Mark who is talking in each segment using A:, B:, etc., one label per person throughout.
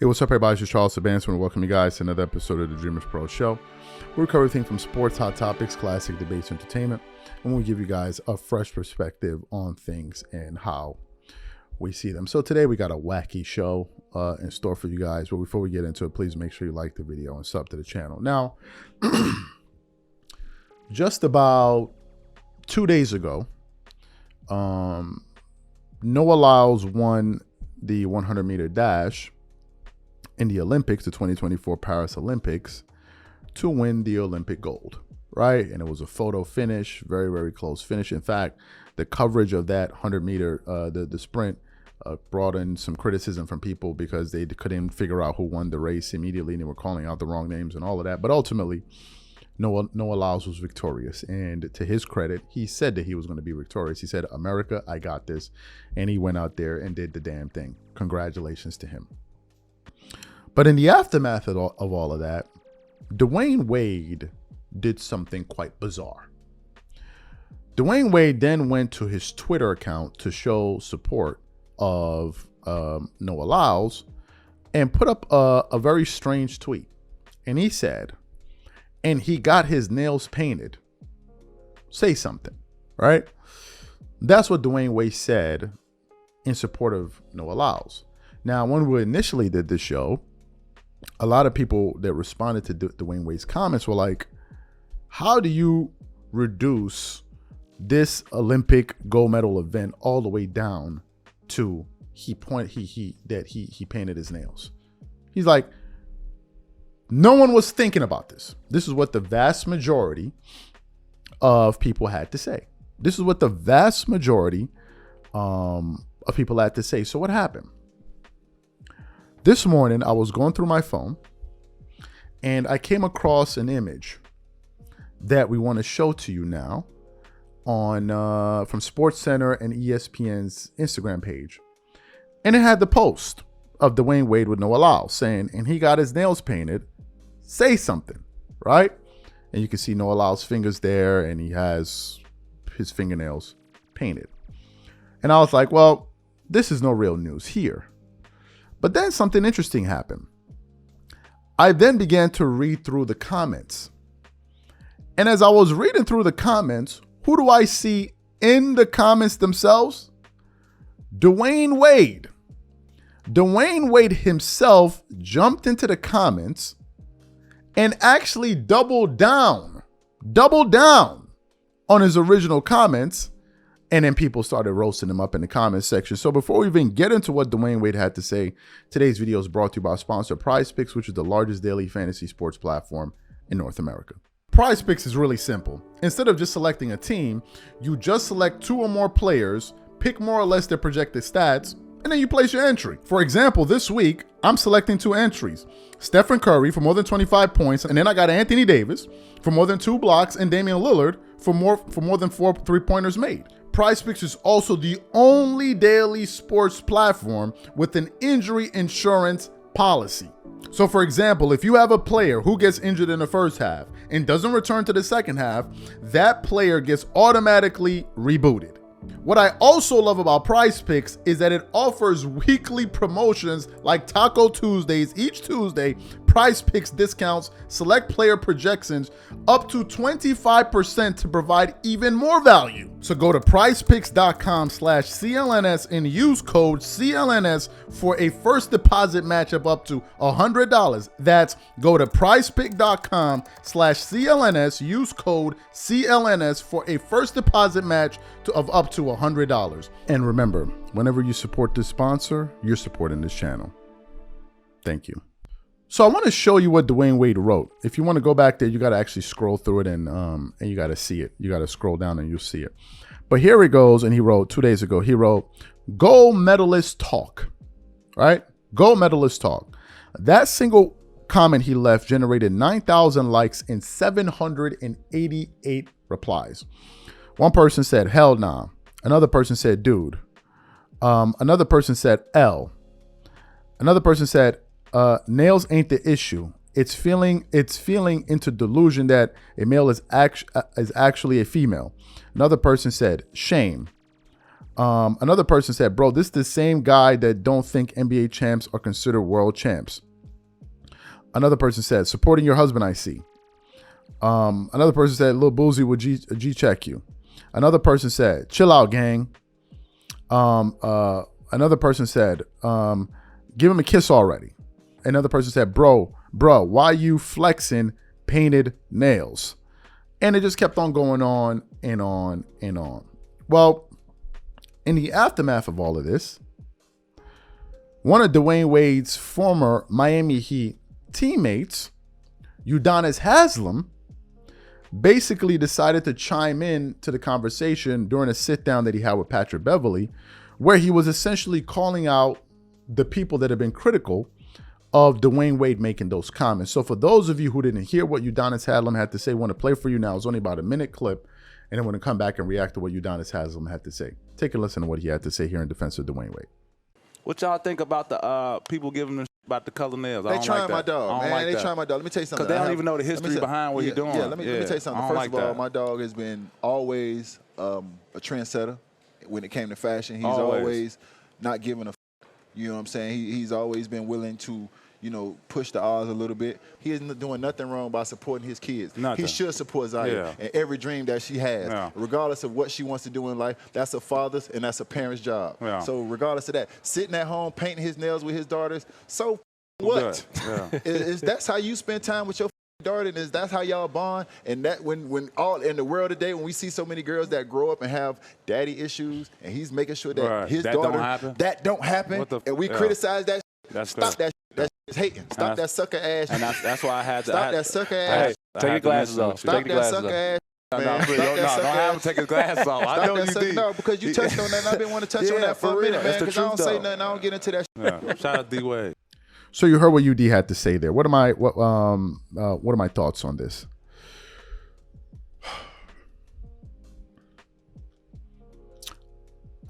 A: Hey, what's up, everybody? It's your Charles Sebastian. I welcome you guys to another episode of the Dreamers Pro Show. We cover everything from sports, hot topics, classic debates, entertainment, and we'll give you guys a fresh perspective on things and how we see them. So today we got a wacky show in store for you guys. But before we get into it, please make sure you like the video and sub to the channel. Now, just about 2 days ago, Noah Lyles won the 100-meter dash in the Olympics, the 2024 Paris Olympics, to win the Olympic gold, right? And it was a photo finish, very, very close finish. In fact, the coverage of that 100-meter, the sprint, brought in some criticism from people because they couldn't figure out who won the race immediately, and they were calling out the wrong names and all of that. But ultimately, Noah Lyles was victorious. And to his credit, he said that he was going to be victorious. He said, "America, I got this." And he went out there and did the damn thing. Congratulations to him. But in the aftermath of all of that, Dwayne Wade did something quite bizarre. Dwayne Wade then went to his Twitter account to show support of Noah Lyles and put up a very strange tweet. And he said, "And he got his nails painted. Say something," right? That's what Dwayne Wade said in support of Noah Lyles. Now, when we initially did this show, a lot of people that responded to Dwayne Wade's comments were like, how do you reduce this Olympic gold medal event all the way down to he painted his nails? He's like, no one was thinking about this. This is what the vast majority of people had to say. This is what the vast majority of people had to say. So what happened? This morning, I was going through my phone and I came across an image that we want to show to you now on from SportsCenter and ESPN's Instagram page. And it had the post of Dwayne Wade with Noah Lyles saying, "And he got his nails painted. Say something," right? And you can see Noah Lyles' fingers there, and he has his fingernails painted. And I was like, well, this is no real news here. But then something interesting happened. I then began to read through the comments. And as I was reading through the comments, who do I see in the comments themselves? Dwayne Wade. Dwayne Wade himself jumped into the comments and actually doubled down on his original comments. And then people started roasting him up in the comments section. So before we even get into what Dwayne Wade had to say, today's video is brought to you by our sponsor, PrizePicks, which is the largest daily fantasy sports platform in North America. PrizePicks is really simple. Instead of just selecting a team, you just select 2 or more players, pick more or less their projected stats, and then you place your entry. For example, this week, I'm selecting 2 entries. Stephen Curry for more than 25 points, and then I got Anthony Davis for more than 2 blocks, and Damian Lillard for more than 4 3-pointers made. PrizePicks is also the only daily sports platform with an injury insurance policy. So for example, if you have a player who gets injured in the first half and doesn't return to the second half, that player gets automatically rebooted. What I also love about PrizePicks is that it offers weekly promotions like Taco Tuesdays. Each Tuesday, PrizePicks discounts select player projections up to 25% to provide even more value. So go to prizepicks.com/CLNS and use code CLNS for a first deposit match of up to $100. That's go to prizepicks.com/CLNS, use code CLNS for a first deposit match of up to $100. And remember, whenever you support this sponsor, you're supporting this channel. Thank you. So I want to show you what Dwayne Wade wrote. If you want to go back there, you got to actually scroll through it and you got to see it. You got to scroll down and you'll see it. But here it goes. And he wrote 2 days ago, he wrote, "Gold medalist talk," right? Gold medalist talk. That single comment he left generated 9,000 likes and 788 replies. One person said, "Hell nah." Another person said, "Dude." Another person said, "L." Another person said, "Nails ain't the issue. It's feeling into delusion that a male is actually a female." Another person said, "Shame." Another person said, bro, this is the same guy that don't think NBA champs are considered world champs. Another person said, supporting your husband, I see. Another person said, Lil Boozy would G check you. Another person said, chill out, gang. Another person said, give him a kiss already. Another person said, bro, why you flexing painted nails? And it just kept on going on and on and on. Well, in the aftermath of all of this, one of Dwayne Wade's former Miami Heat teammates, Udonis Haslem, basically decided to chime in to the conversation during a sit down that he had with Patrick Beverley, where he was essentially calling out the people that have been critical of Dwayne Wade making those comments. So for those of you who didn't hear what Udonis Haslem had to say, I want to play for you now. It's only about a minute clip, and then we're going to come back and react to what Udonis Haslem had to say. Take a listen to what he had to say here in defense of Dwayne Wade.
B: What y'all think about the people giving them about the color nails?
C: They trying my dog, man. They trying my dog. Let me tell you something.
B: Because they don't even know the history behind what he's doing.
C: Yeah, let me tell you something. First of all, my dog has been always a trendsetter when it came to fashion. He's always not giving a you know what I'm saying? He's always been willing to, you know, push the odds a little bit. He isn't doing nothing wrong by supporting his kids.
B: Nothing.
C: He should support Zaya and every dream that she has. Regardless of what she wants to do in life, that's a father's and that's a parent's job. So regardless of that, sitting at home painting his nails with his daughters, so what? Is that's how you spend time with your daughter, and that's how y'all bond? And that when all in the world today, when we see so many girls that grow up and have daddy issues, and he's making sure that his daughter that don't happen, and we criticize that. Stop that. That's hating. Stop that sucker ass.
B: And that's why I had to.
C: Stop that sucker ass.
B: Take your glasses off.
C: Stop that sucker ass.
B: No, don't have him take his glasses off. I know you did.
C: No, because you touched on that, and I've been wanting to touch on that for a minute, man, because I don't say nothing. I don't get into that shit.
B: Shout out D-Wade.
A: So you heard what UD had to say there. What are my thoughts on this?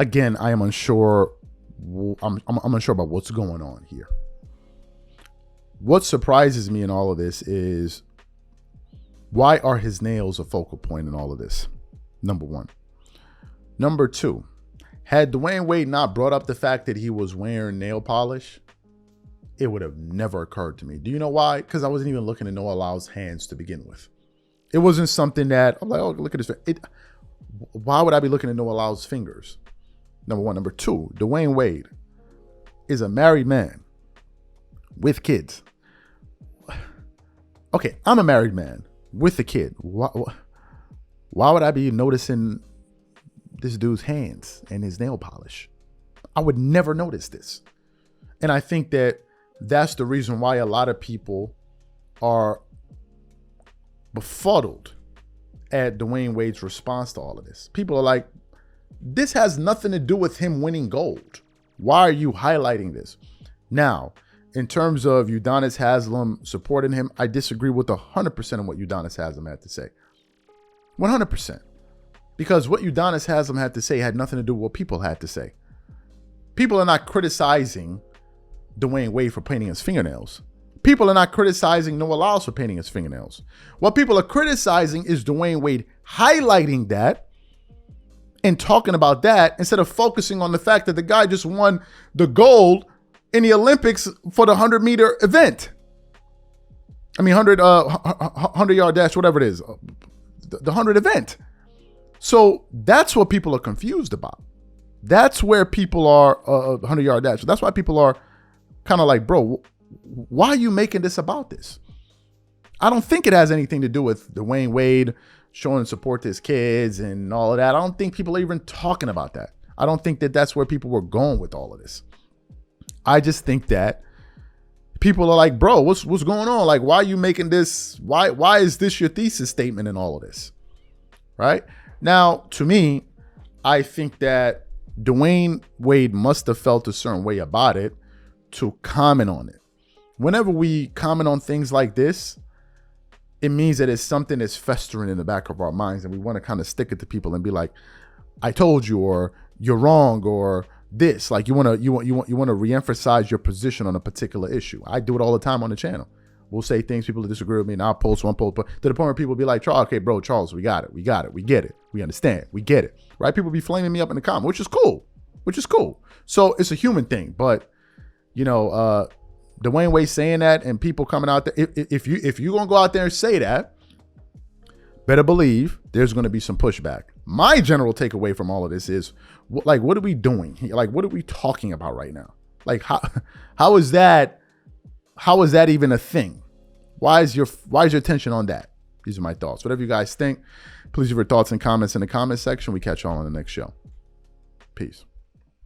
A: Again, I am unsure. I'm unsure about what's going on here. What surprises me in all of this is, why are his nails a focal point in all of this? Number one. Number two, had Dwayne Wade not brought up the fact that he was wearing nail polish, it would have never occurred to me. Do you know why? Because I wasn't even looking at Noah Lyles' hands to begin with. It wasn't something that I'm like, oh, look at his. Why would I be looking at Noah Lyles' fingers? Number one. Number two, Dwayne Wade is a married man with kids. Okay, I'm a married man with a kid. Why would I be noticing this dude's hands and his nail polish? I would never notice this. And I think that that's the reason why a lot of people are befuddled at Dwayne Wade's response to all of this. People are like, this has nothing to do with him winning gold. Why are you highlighting this? Now, in terms of Udonis Haslem supporting him, I disagree with 100% of what Udonis Haslem had to say. 100%. Because what Udonis Haslem had to say had nothing to do with what people had to say. People are not criticizing Dwayne Wade for painting his fingernails. People are not criticizing Noah Lyles for painting his fingernails. What people are criticizing is Dwayne Wade highlighting that and talking about that instead of focusing on the fact that the guy just won the gold in the Olympics for the 100-meter event. I mean, 100-yard dash, whatever it is, the 100 event. So that's what people are confused about. That's where people are, 100-yard dash. That's why people are kind of like, bro, why are you making this about this? I don't think it has anything to do with Dwayne Wade showing support to his kids and all of that. I don't think people are even talking about that. I don't think that that's where people were going with all of this. I just think that people are like, bro, what's going on? Like, why are you making this? Why is this your thesis statement in all of this? Right? Now, to me, I think that Dwayne Wade must have felt a certain way about it to comment on it. Whenever we comment on things like this, it means that it's something that's festering in the back of our minds, and we want to kind of stick it to people and be like, I told you, or you're wrong, or this. Like, you want to reemphasize your position on a particular issue. I do it all the time on the channel. We'll say things, people that disagree with me, and I'll post one post, but to the point where people be like, Charles, okay, bro, Charles, we got it. We get it. We understand. We get it. Right? People be flaming me up in the comment, which is cool. So it's a human thing. But, you know, Dwayne Wade saying that and people coming out there, if you're going to go out there and say that, better believe there's going to be some pushback. My general takeaway from all of this is, like, what are we doing here? Like, what are we talking about right now? Like, how is that even a thing? Why is your attention on that? These are my thoughts. Whatever you guys think, please leave your thoughts and comments in the comment section. We catch y'all on the next show. Peace.